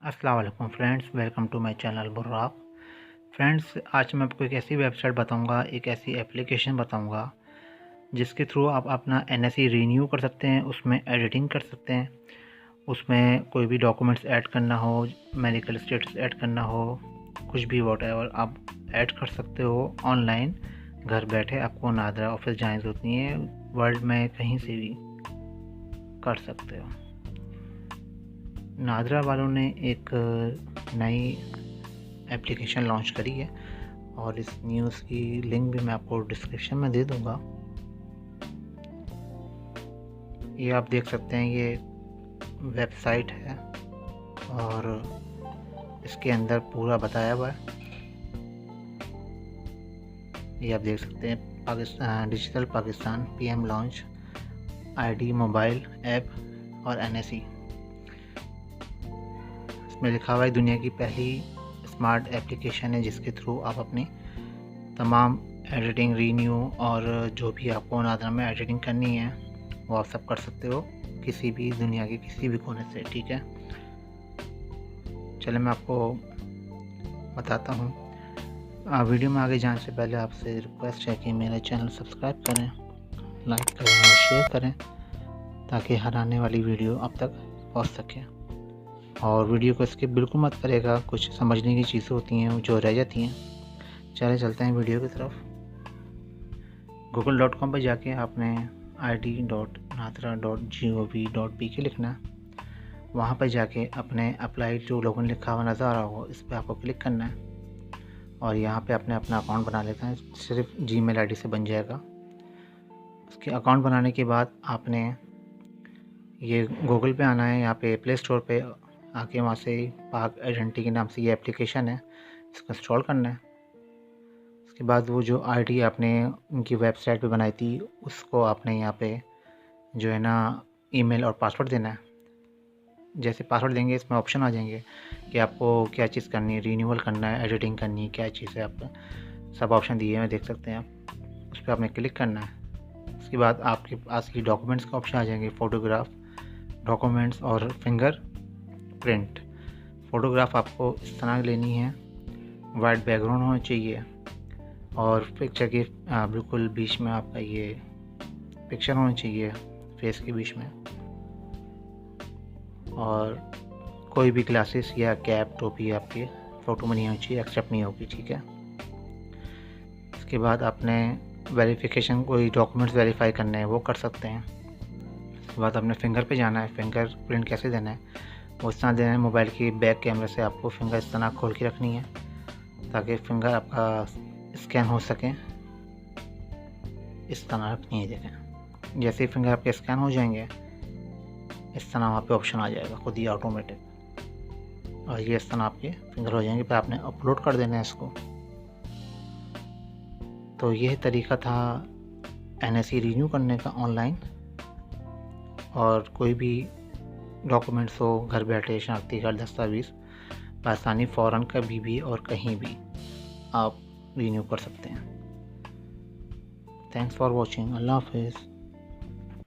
अस्सलाम वालेकुम friends, welcome to my channel Burraq. Friends, आज मैं आपको एक ऐसी वेबसाइट बताऊंगा, एक ऐसी एप्लीकेशन बताऊंगा जिसके थ्रू आप अपना एनएससी रीन्यू कर सकते हैं, उसमें एडिटिंग कर सकते हैं, उसमें कोई भी डॉक्यूमेंट्स ऐड करना हो, मेडिकल स्टेटस ऐड करना हो, कुछ भी वॉटएवर आप ऐड कर सकते हो ऑनलाइन। घर बैठे आपको नादरा ऑफिस जाने की ज़रूरत नहीं है, वर्ल्ड में कहीं से भी कर सकते हो। नादरा वालों ने एक नई एप्लीकेशन लॉन्च करी है और इस न्यूज़ की लिंक भी मैं आपको डिस्क्रिप्शन में दे दूंगा। ये आप देख सकते हैं, ये वेबसाइट है और इसके अंदर पूरा बताया हुआ है। ये आप देख सकते हैं, Pakistan digital Pakistan PM launch, ID mobile app और एनएससी। इसमें लिखा हुआ है दुनिया की पहली स्मार्ट एप्लीकेशन है जिसके थ्रू आप अपनी तमाम एडिटिंग, रीन्यू और जो भी आपको नादरा में एडिटिंग करनी है वो आप सब कर सकते हो किसी भी दुनिया के किसी भी कोने से। ठीक है, चले मैं आपको बताता हूँ। वीडियो में आगे जाने से पहले आपसे रिक्वेस्ट है कि मेरे चैनल सब्सक्राइब करें, लाइक करें और शेयर करें ताकि हर आने वाली वीडियो आप तक पहुँच सके। और वीडियो को स्किप बिल्कुल मत करेगा, कुछ समझने की चीज़ें होती हैं जो रह जाती हैं। चले चलते हैं वीडियो की तरफ। google.com पर जाके आपने id.nadra.gov.pk लिखना है। वहाँ पर जाके अपने अप्लाई टू लॉगिन लिखा हुआ नज़र आ रहा हो, इस पर आपको क्लिक करना है और यहाँ पे अपने अपना अकाउंट बना लेते हैं। सिर्फ जीमेल आईडी से बन जाएगा। उसके अकाउंट बनाने के बाद आपने ये गूगल पे आना है, यहाँ पे प्ले स्टोर पे आके वहाँ से पाक आइडेंटिटी के नाम से ये एप्लीकेशन है, इसको इंस्टॉल करना है। उसके बाद वो जो आईडी आपने उनकी वेबसाइट पे बनाई थी उसको आपने यहाँ पे जो है ना ईमेल और पासवर्ड देना है। जैसे पासवर्ड देंगे इसमें ऑप्शन आ जाएंगे कि आपको क्या चीज़ करनी है, रीन्यूअल करना है, एडिटिंग करनी है, क्या चीज़ है। आपका सब ऑप्शन दिए हैं, देख सकते हैं आप। उस पर आपने क्लिक करना है। उसके बाद आपके पास की डॉक्यूमेंट्स का ऑप्शन आ जाएंगे, फ़ोटोग्राफ, डॉक्यूमेंट्स और फिंगर प्रिंट। फ़ोटोग्राफ आपको इस तरह लेनी है, वाइट बैकग्राउंड होना चाहिए और पिक्चर के बिल्कुल बीच में आपका ये पिक्चर होना चाहिए, फेस के बीच में। और कोई भी ग्लासेस या कैप, टोपी आपके फ़ोटो में नहीं होनी चाहिए, एक्सेप्ट नहीं होगी। ठीक है, इसके बाद आपने वेरिफिकेशन, कोई डॉक्यूमेंट्स वेरीफाई करने हैं वो कर सकते हैं। उसके बाद आपने फिंगर पे जाना है। फिंगर प्रिंट कैसे देना है वो इस तरह देना है, मोबाइल की बैक कैमरे से आपको फिंगर इस तरह खोल के रखनी है ताकि फिंगर आपका स्कैन हो सके। इस तरह रखनी है, देखें। जैसे ही फिंगर आपके स्कैन हो जाएंगे इस तरह वहाँ पे ऑप्शन आ जाएगा खुद ही ऑटोमेटिक, और ये इस तरह आपके फिंगर हो जाएंगे। फिर आपने अपलोड कर देना है इसको। तो यह तरीका था एनएससी रीन्यू करने का ऑनलाइन। और कोई भी डॉक्यूमेंट्स हो, घर बैठे शनाख्ती कार्ड, दस्तावेज़ आसानी, फ़ौरन, कभी भी और कहीं भी आप रीन्यू कर सकते हैं। Thanks for watching. अल्लाह हाफिज़।